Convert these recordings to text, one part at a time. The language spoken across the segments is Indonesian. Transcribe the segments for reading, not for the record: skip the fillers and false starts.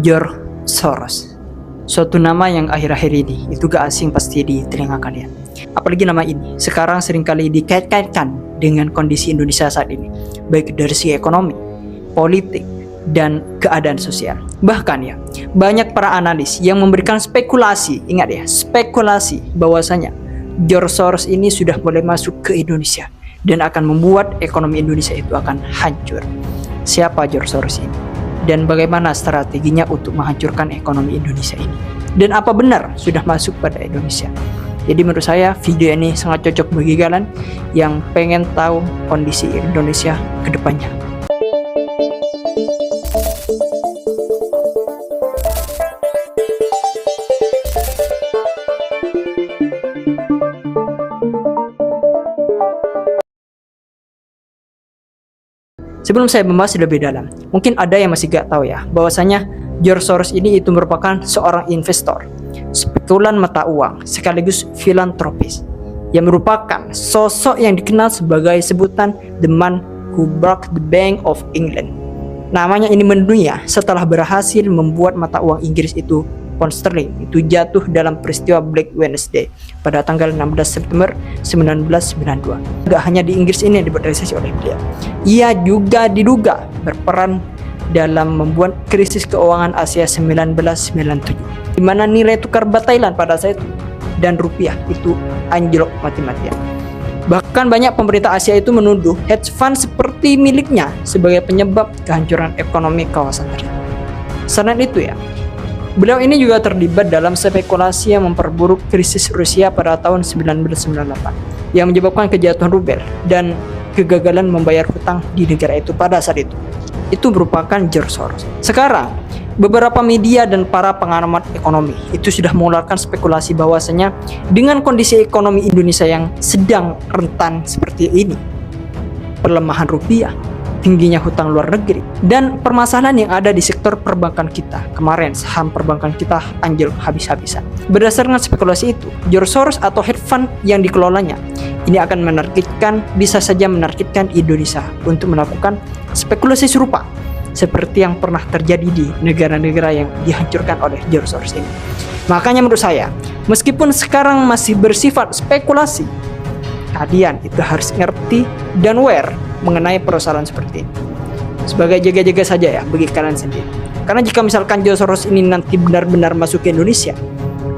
George Soros. Suatu nama yang akhir-akhir ini itu gak asing pasti di telinga kalian. Apalagi nama ini sekarang seringkali dikait-kaitkan dengan kondisi Indonesia saat ini, baik dari segi ekonomi, politik, dan keadaan sosial. Bahkan ya, banyak para analis yang memberikan spekulasi, ingat ya, spekulasi bahwasanya George Soros ini sudah mulai masuk ke Indonesia dan akan membuat ekonomi Indonesia itu akan hancur. Siapa George Soros ini? Dan bagaimana strateginya untuk menghancurkan ekonomi Indonesia ini? Dan apa benar sudah masuk pada Indonesia? Jadi menurut saya video ini sangat cocok bagi kalian yang pengen tahu kondisi Indonesia ke depannya. Sebelum saya membahas lebih dalam, mungkin ada yang masih gak tahu ya, bahwasanya George Soros ini itu merupakan seorang investor, spekulan mata uang, sekaligus filantropis, yang merupakan sosok yang dikenal sebagai sebutan The Man Who Broke the Bank of England. Namanya ini mendunia setelah berhasil membuat mata uang Inggris itu pound sterling itu jatuh dalam peristiwa Black Wednesday pada tanggal 16 September 1992. Tidak hanya di Inggris ini yang dibuat resesi oleh beliau. Ia juga diduga berperan dalam membuat krisis keuangan Asia 1997, di mana nilai tukar bat Thailand pada saat itu dan rupiah itu anjlok mati-matian. Bahkan banyak pemerintah Asia itu menuduh hedge fund seperti miliknya sebagai penyebab kehancuran ekonomi kawasan tersebut. Selain itu ya, beliau ini juga terlibat dalam spekulasi yang memperburuk krisis Rusia pada tahun 1998 yang menyebabkan kejatuhan rubel dan kegagalan membayar hutang di negara itu pada saat itu. Itu merupakan George Soros. Sekarang, beberapa media dan para pengamat ekonomi itu sudah mengeluarkan spekulasi bahwasanya dengan kondisi ekonomi Indonesia yang sedang rentan seperti ini, pelemahan rupiah, tingginya hutang luar negeri, dan permasalahan yang ada di sektor perbankan kita. Kemarin saham perbankan kita anjlok habis-habisan. Berdasarkan spekulasi itu, George Soros atau hedge fund yang dikelolanya ini akan bisa saja menargetkan Indonesia untuk melakukan spekulasi serupa seperti yang pernah terjadi di negara-negara yang dihancurkan oleh George Soros ini. Makanya menurut saya, meskipun sekarang masih bersifat spekulasi, kalian itu harus ngerti dan aware mengenai persoalan seperti ini. Sebagai jaga-jaga saja ya bagi kalian sendiri. Karena jika misalkan George Soros ini nanti benar-benar masuk ke Indonesia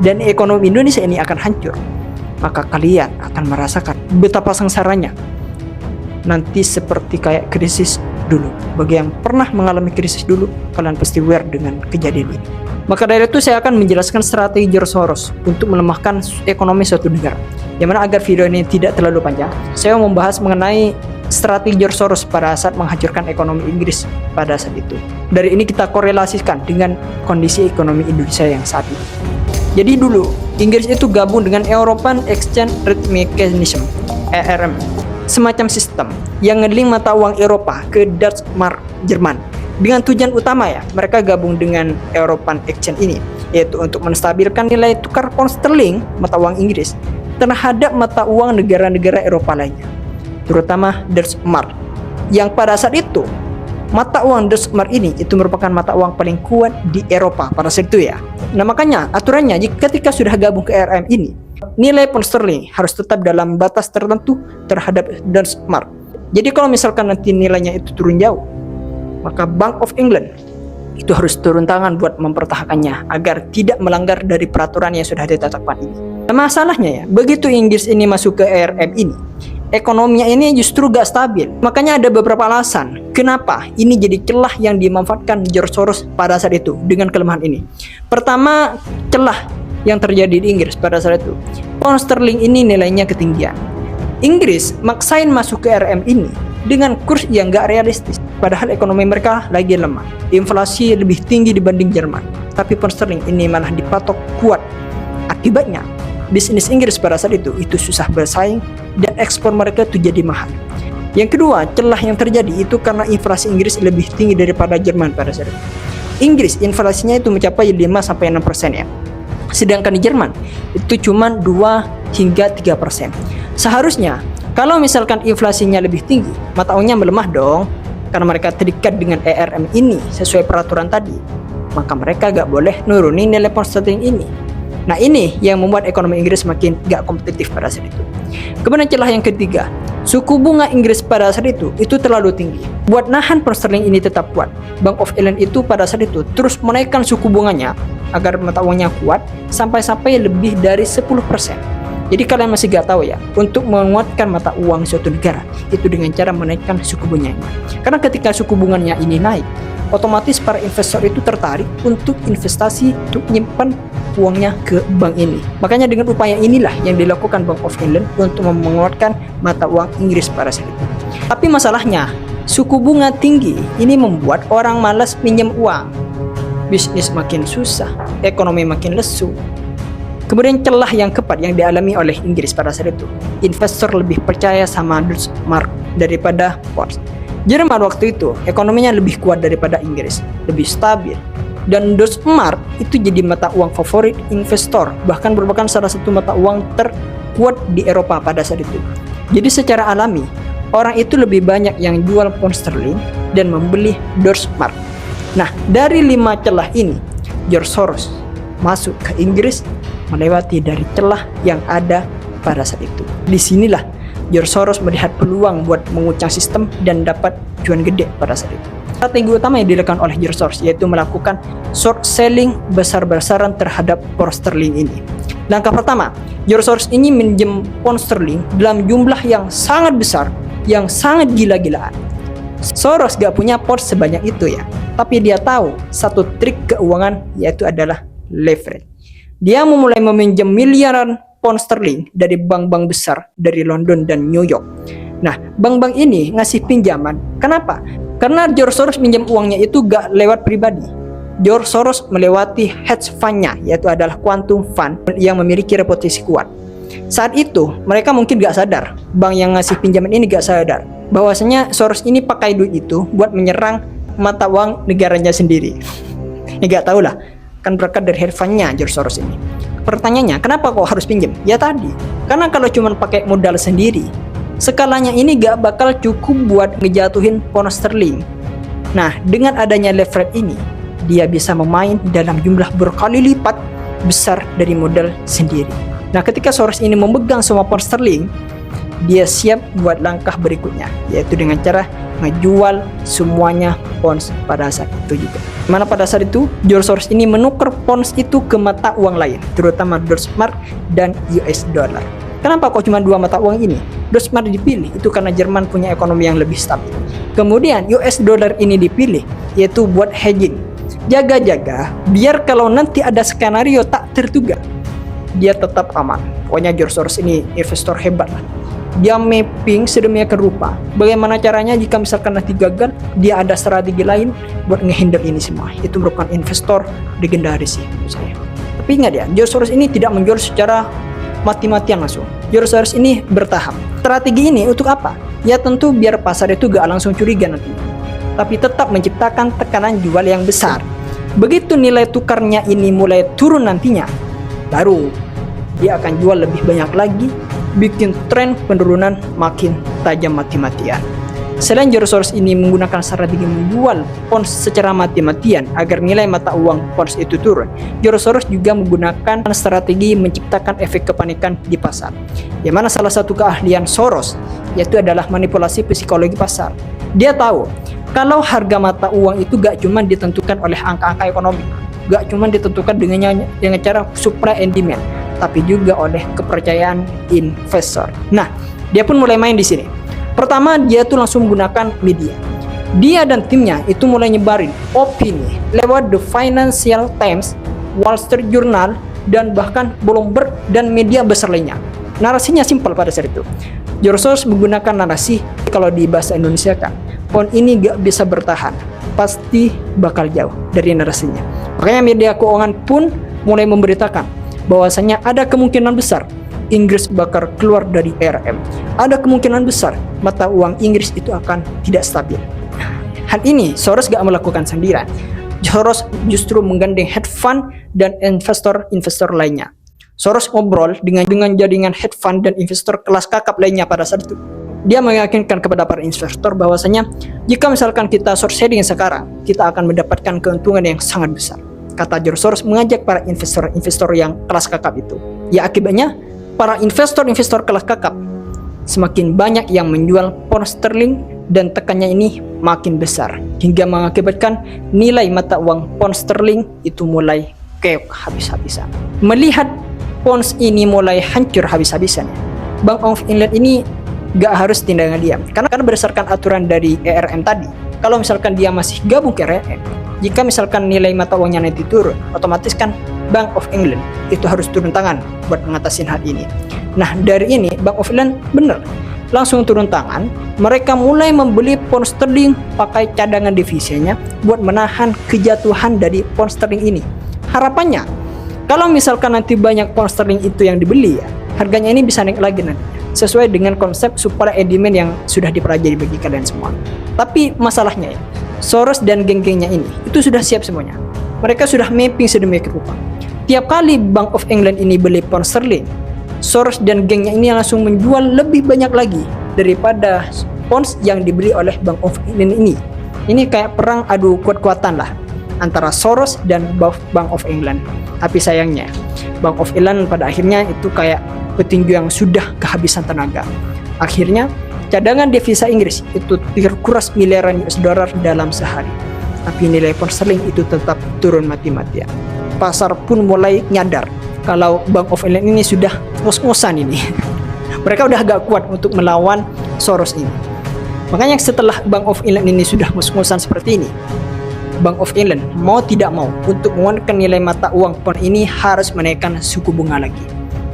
dan ekonomi Indonesia ini akan hancur, maka kalian akan merasakan betapa sengsaranya nanti seperti kayak krisis dulu. Bagi yang pernah mengalami krisis dulu, kalian pasti aware dengan kejadian ini. Maka dari itu saya akan menjelaskan strategi George Soros untuk melemahkan ekonomi suatu negara. Yang mana agar video ini tidak terlalu panjang, saya mau membahas mengenai strategi George Soros pada saat menghancurkan ekonomi Inggris pada saat itu. Dari ini kita korelasikan dengan kondisi ekonomi Indonesia yang saat ini. Jadi dulu, Inggris itu gabung dengan European Exchange Rate Mechanism, ERM, semacam sistem yang ngeling mata uang Eropa ke Deutsche Mark Jerman. Dengan tujuan utama ya, mereka gabung dengan European Exchange ini, yaitu untuk menstabilkan nilai tukar pound sterling, mata uang Inggris, terhadap mata uang negara-negara Eropa lainnya, terutama Deutsche Mark, yang pada saat itu mata uang Deutsche Mark ini itu merupakan mata uang paling kuat di Eropa pada saat itu ya. Nah makanya aturannya ketika sudah gabung ke ERM ini, nilai pound sterling harus tetap dalam batas tertentu terhadap Deutsche Mark. Jadi kalau misalkan nanti nilainya itu turun jauh, maka Bank of England itu harus turun tangan buat mempertahankannya agar tidak melanggar dari peraturan yang sudah ditetapkan ini. Nah, masalahnya ya, begitu Inggris ini masuk ke ERM ini, ekonominya ini justru gak stabil. Makanya ada beberapa alasan kenapa ini jadi celah yang dimanfaatkan George Soros pada saat itu dengan kelemahan ini. Pertama, celah yang terjadi di Inggris pada saat itu, pound sterling ini nilainya ketinggian. Inggris maksain masuk ke ERM ini dengan kurs yang gak realistis, padahal ekonomi mereka lagi lemah, inflasi lebih tinggi dibanding Jerman, tapi pound sterling ini malah dipatok kuat. Akibatnya bisnis Inggris pada saat itu susah bersaing dan ekspor mereka itu jadi mahal. Yang kedua, celah yang terjadi itu karena inflasi Inggris lebih tinggi daripada Jerman pada saat itu. Inggris inflasinya itu mencapai 5-6% ya, sedangkan di Jerman itu cuma 2 hingga 3%. Seharusnya kalau misalkan inflasinya lebih tinggi, mata uangnya melemah dong, karena mereka terikat dengan ERM ini sesuai peraturan tadi. maka mereka gak boleh nurunin nilai pound sterling ini. Nah ini yang membuat ekonomi Inggris makin gak kompetitif pada saat itu. Kemudian celah yang ketiga, suku bunga Inggris pada saat itu terlalu tinggi. Buat nahan pound sterling ini tetap kuat, Bank of England itu pada saat itu terus menaikkan suku bunganya agar mata uangnya kuat sampai lebih dari 10%. Jadi kalian masih gak tahu ya, untuk menguatkan mata uang suatu negara itu dengan cara menaikkan suku bunganya. Karena ketika suku bunganya ini naik, otomatis para investor itu tertarik untuk investasi untuk menyimpan uangnya ke bank ini. Makanya dengan upaya inilah yang dilakukan Bank of England untuk menguatkan mata uang Inggris pada saat itu. Tapi masalahnya, suku bunga tinggi ini membuat orang malas pinjam uang. Bisnis makin susah, ekonomi makin lesu. Kemudian celah yang keempat yang dialami oleh Inggris pada saat itu, investor lebih percaya sama Deutsche Mark daripada pound. Jerman waktu itu ekonominya lebih kuat daripada Inggris, lebih stabil. Dan Deutsche Mark itu jadi mata uang favorit investor, bahkan merupakan salah satu mata uang terkuat di Eropa pada saat itu. Jadi secara alami, orang itu lebih banyak yang jual pound sterling dan membeli Deutsche Mark. Nah, dari 5 celah ini, George Soros masuk ke Inggris melewati dari celah yang ada pada saat itu. Disinilah George Soros melihat peluang buat menguncang sistem dan dapat cuan gede pada saat itu. Strategi utama yang dilakukan oleh George Soros yaitu melakukan short selling besar-besaran terhadap pound sterling ini. Langkah pertama, George Soros ini minjem pound sterling dalam jumlah yang sangat besar, yang sangat gila-gilaan. Soros gak punya pound sebanyak itu ya, tapi dia tahu satu trik keuangan yaitu adalah leverage. Dia memulai meminjam miliaran pound sterling dari bank-bank besar dari London dan New York. Nah, bank-bank ini ngasih pinjaman. Kenapa? Karena George Soros minjam uangnya itu gak lewat pribadi. George Soros melewati hedge fund-nya, yaitu adalah quantum fund yang memiliki reputasi kuat. Saat itu, mereka mungkin gak sadar, bank yang ngasih pinjaman ini gak sadar, bahwasanya Soros ini pakai duit itu buat menyerang mata uang negaranya sendiri. Ya gak tau lah, kan berkat dari hedge fund-nya George Soros ini. Pertanyaannya, kenapa kok harus pinjam? Ya tadi, karena kalau cuma pakai modal sendiri, skalanya ini gak bakal cukup buat ngejatuhin pound sterling. Nah, dengan adanya leverage ini, dia bisa memain dalam jumlah berkali lipat besar dari modal sendiri. Nah, ketika Soros ini memegang semua pound sterling, dia siap buat langkah berikutnya, yaitu dengan cara ngejual semuanya pounds pada saat itu juga. Mana pada saat itu George Soros ini menukar pounds itu ke mata uang lain, terutama Deutsche Mark dan US dollar. Kenapa kok cuma 2 mata uang ini? Deutsche Mark dipilih itu karena Jerman punya ekonomi yang lebih stabil. Kemudian US dollar ini dipilih yaitu buat hedging. Jaga-jaga biar kalau nanti ada skenario tak terduga, dia tetap aman. Pokoknya George Soros ini investor hebat lah. Dia mapping sedemikian rupa bagaimana caranya jika misalkan nanti gagal, dia ada strategi lain buat ngehandle ini semua. Itu merupakan investor legendaris sih menurut saya. Tapi ingat ya, George Soros ini tidak menjual secara mati-matian langsung. George Soros ini bertahap. Strategi ini untuk apa? Ya tentu biar pasar itu gak langsung curiga nanti, tapi tetap menciptakan tekanan jual yang besar. Begitu nilai tukarnya ini mulai turun nantinya, baru dia akan jual lebih banyak lagi, bikin tren penurunan makin tajam mati-matian. Selain George Soros ini menggunakan strategi menjual pounds secara mati-matian agar nilai mata uang pounds itu turun, George Soros juga menggunakan strategi menciptakan efek kepanikan di pasar. Yang mana salah satu keahlian Soros yaitu adalah manipulasi psikologi pasar. Dia tahu kalau harga mata uang itu gak cuma ditentukan oleh angka-angka ekonomi, gak cuma ditentukan dengan cara supply and demand, tapi juga oleh kepercayaan investor. Nah, dia pun mulai main di sini. Pertama, dia tuh langsung menggunakan media. Dia dan timnya itu mulai nyebarin opini lewat The Financial Times, Wall Street Journal, dan bahkan Bloomberg dan media besar lainnya. Narasinya simpel pada saat itu. George Soros menggunakan narasi, kalau di bahasa Indonesia kan, pound ini gak bisa bertahan, pasti bakal jauh dari narasinya. Makanya media keuangan pun mulai memberitakan bahwasanya ada kemungkinan besar Inggris bakal keluar dari ERM. Ada kemungkinan besar mata uang Inggris itu akan tidak stabil. Hal ini Soros gak melakukan sendirian. Soros justru menggandeng hedge fund dan investor-investor lainnya. Soros ngobrol dengan jaringan hedge fund dan investor kelas kakap lainnya pada saat itu. Dia meyakinkan kepada para investor bahwasanya jika misalkan kita short selling sekarang, kita akan mendapatkan keuntungan yang sangat besar. Kata George Soros mengajak para investor yang kelas kakap itu. Ya akibatnya para investor kelas kakap semakin banyak yang menjual pound sterling dan tekannya ini makin besar hingga mengakibatkan nilai mata uang pound sterling itu mulai keok habis-habisan. Melihat pound ini mulai hancur habis-habisan, Bank of England ini gak harus tindakan diam karena berdasarkan aturan dari ERM tadi, kalau misalkan dia masih gabung ke ERM, jika misalkan nilai mata uangnya nanti turun, otomatis kan Bank of England itu harus turun tangan buat mengatasi hal ini. Nah dari ini Bank of England bener langsung turun tangan. Mereka mulai membeli pound sterling pakai cadangan devisanya buat menahan kejatuhan dari pound sterling ini. Harapannya kalau misalkan nanti banyak pound sterling itu yang dibeli ya, harganya ini bisa naik lagi nanti, sesuai dengan konsep supply and demand yang sudah dipelajari bagi kalian semua. Tapi masalahnya ya, Soros dan geng-gengnya ini itu sudah siap semuanya. Mereka sudah mapping sedemikian rupa. Tiap kali Bank of England ini beli pound sterling, Soros dan gengnya ini langsung menjual lebih banyak lagi daripada pounds yang dibeli oleh Bank of England ini. Ini kayak perang adu kuat-kuatan lah antara Soros dan Bank of England. Tapi sayangnya Bank of England pada akhirnya itu kayak petinju yang sudah kehabisan tenaga. Akhirnya cadangan devisa Inggris itu terkuras miliaran US dollar dalam sehari. Tapi nilai pound sterling itu tetap turun mati-matian. Pasar pun mulai nyadar kalau Bank of England ini sudah ngos-ngosan ini. Mereka udah agak kuat untuk melawan Soros ini. Makanya setelah Bank of England ini sudah ngos-ngosan seperti ini, Bank of England mau tidak mau untuk menguatkan nilai mata uang pound ini harus menaikkan suku bunga lagi.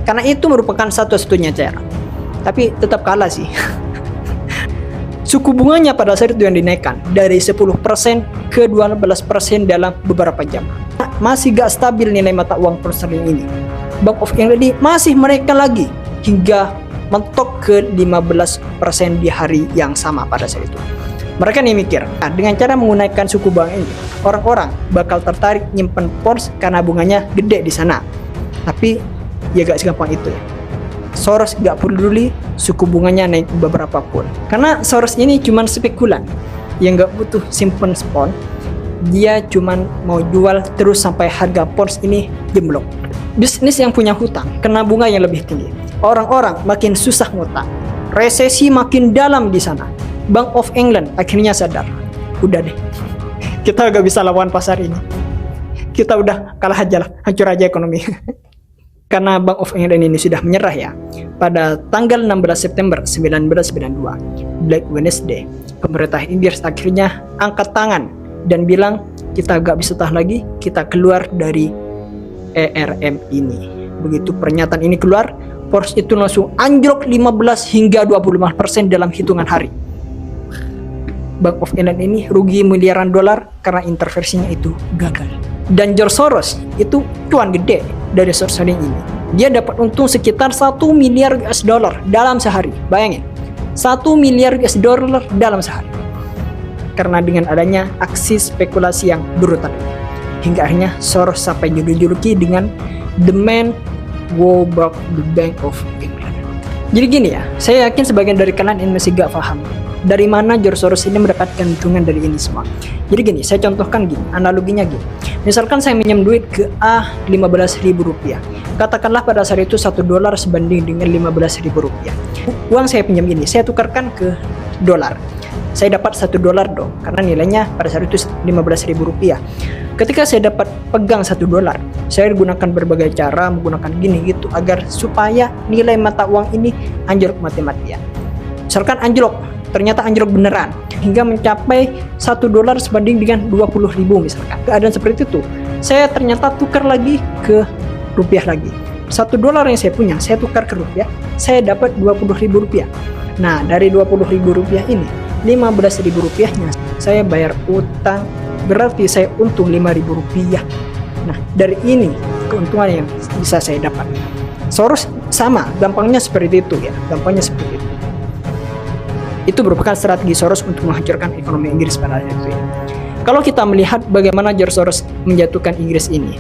Karena itu merupakan satu-satunya cara. Tapi tetap kalah sih. Suku bunganya pada saat itu yang dinaikkan dari 10% ke 12% dalam beberapa jam. Masih gak stabil nilai mata uang pound sterling ini. Bank of England ini masih menaikkan lagi hingga mentok ke 15% di hari yang sama pada saat itu. Mereka nih mikir, dengan cara menggunakan suku bunga ini, orang-orang bakal tertarik nyimpen pounds karena bunganya gede di sana. Tapi ya gak segampang itu ya. Soros gak peduli suku bunganya naik beberapa pun. Karena Soros ini cuman spekulan yang gak butuh simpen pound. Dia cuman mau jual terus sampai harga pounds ini jemblok. Bisnis yang punya hutang kena bunga yang lebih tinggi. Orang-orang makin susah ngutang. Resesi makin dalam di sana. Bank of England akhirnya sadar, udah deh, kita gak bisa lawan pasar ini. Kita udah kalah aja lah, hancur aja ekonomi. Karena Bank of England ini sudah menyerah ya. Pada tanggal 16 September 1992, Black Wednesday, pemerintah Inggris akhirnya angkat tangan dan bilang, kita gak bisa tahan lagi, kita keluar dari ERM ini. Begitu pernyataan ini keluar, pounds itu langsung anjlok 15 hingga 25% dalam hitungan hari. Bank of England ini rugi miliaran dolar karena intervensinya itu gagal. Dan George Soros itu cuan gede dari short selling ini. Dia dapat untung sekitar 1 miliar US dollar dalam sehari. Bayangin, 1 miliar US dollar dalam sehari. Karena dengan adanya aksi spekulasi yang brutal. Hingga akhirnya Soros sampai dijuluki dengan The Man Who Broke the Bank of England. Jadi gini ya, saya yakin sebagian dari kalian ini masih gak paham dari mana George Soros ini mendapatkan keuntungan dari ini semua. Jadi gini, saya contohkan gini, analoginya gini. Misalkan saya minjem duit ke A 15.000 rupiah. Katakanlah pada saat itu 1 dolar sebanding dengan 15.000 rupiah. Uang saya pinjam ini, saya tukarkan ke dolar. Saya dapat 1 dolar dong, karena nilainya pada saat itu 15.000 rupiah. Ketika saya dapat pegang 1 dolar, saya gunakan berbagai cara, menggunakan gini gitu, agar supaya nilai mata uang ini anjlok mati-matian. Misalkan anjlok, ternyata anjlok beneran hingga mencapai 1 dolar sebanding dengan 20.000 misalkan. Keadaan seperti itu, saya ternyata tukar lagi ke rupiah lagi. 1 dolar yang saya punya, saya tukar ke rupiah, saya dapat 20.000 rupiah. Nah, dari 20.000 rupiah ini, 15.000 rupiahnya saya bayar utang, berarti saya untung 5.000 rupiah. Nah, dari ini keuntungan yang bisa saya dapat. Soros sama, gampangnya seperti itu ya, gampangnya seperti itu. Itu merupakan strategi Soros untuk menghancurkan ekonomi Inggris pada saat itu ya. Kalau kita melihat bagaimana George Soros menjatuhkan Inggris ini,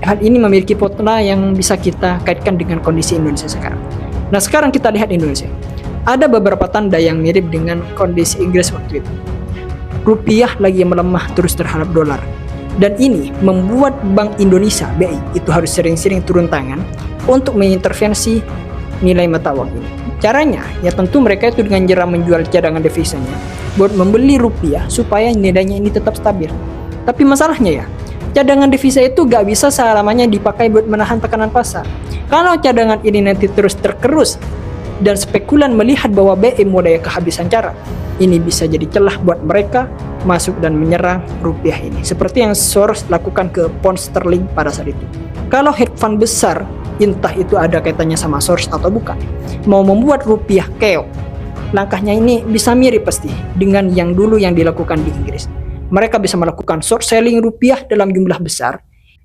hal ini memiliki potla yang bisa kita kaitkan dengan kondisi Indonesia sekarang. Nah, sekarang kita lihat Indonesia. Ada beberapa tanda yang mirip dengan kondisi Inggris waktu itu. Rupiah lagi melemah terus terhadap dolar. Dan ini membuat Bank Indonesia (BI) itu harus sering-sering turun tangan untuk mengintervensi nilai mata uang ini. Caranya, ya tentu mereka itu dengan jerah menjual cadangan devisanya buat membeli rupiah supaya nilainya ini tetap stabil. Tapi masalahnya ya, cadangan devisa itu gak bisa selamanya dipakai buat menahan tekanan pasar. Kalau cadangan ini nanti terus terkerus dan spekulan melihat bahwa BI mulai kehabisan cara, ini bisa jadi celah buat mereka masuk dan menyerang rupiah ini, seperti yang Soros lakukan ke pound sterling pada saat itu. Kalau hedge fund besar, entah itu ada kaitannya sama Soros atau bukan, mau membuat rupiah keok, langkahnya ini bisa mirip pasti dengan yang dulu yang dilakukan di Inggris. Mereka bisa melakukan short selling rupiah dalam jumlah besar.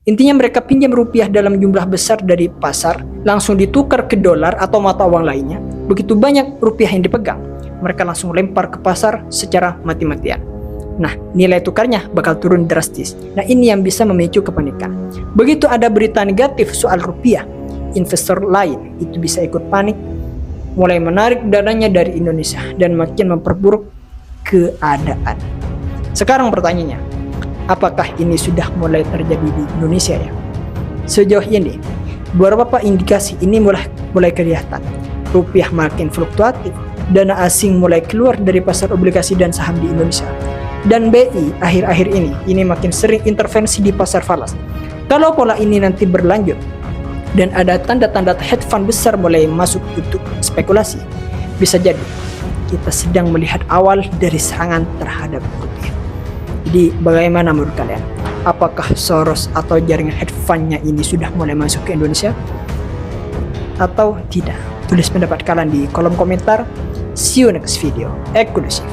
Intinya mereka pinjam rupiah dalam jumlah besar dari pasar, langsung ditukar ke dolar atau mata uang lainnya. Begitu banyak rupiah yang dipegang, mereka langsung lempar ke pasar secara mati-matian. Nah, nilai tukarnya bakal turun drastis. Nah, ini yang bisa memicu kepanikan. Begitu ada berita negatif soal rupiah, investor lain itu bisa ikut panik, mulai menarik dananya dari Indonesia dan makin memperburuk keadaan. Sekarang pertanyaannya, apakah ini sudah mulai terjadi di Indonesia ya? Sejauh ini, beberapa indikasi ini mulai kelihatan. Rupiah makin fluktuatif, dana asing mulai keluar dari pasar obligasi dan saham di Indonesia. Dan BI akhir-akhir ini makin sering intervensi di pasar falas. Kalau pola ini nanti berlanjut dan ada tanda-tanda hedge fund besar mulai masuk untuk spekulasi, bisa jadi kita sedang melihat awal dari serangan terhadap rupiah. Jadi bagaimana menurut kalian? Apakah Soros atau jaringan hedge fund-nya ini sudah mulai masuk ke Indonesia atau tidak? Tulis pendapat kalian di kolom komentar. See you next video eksklusif.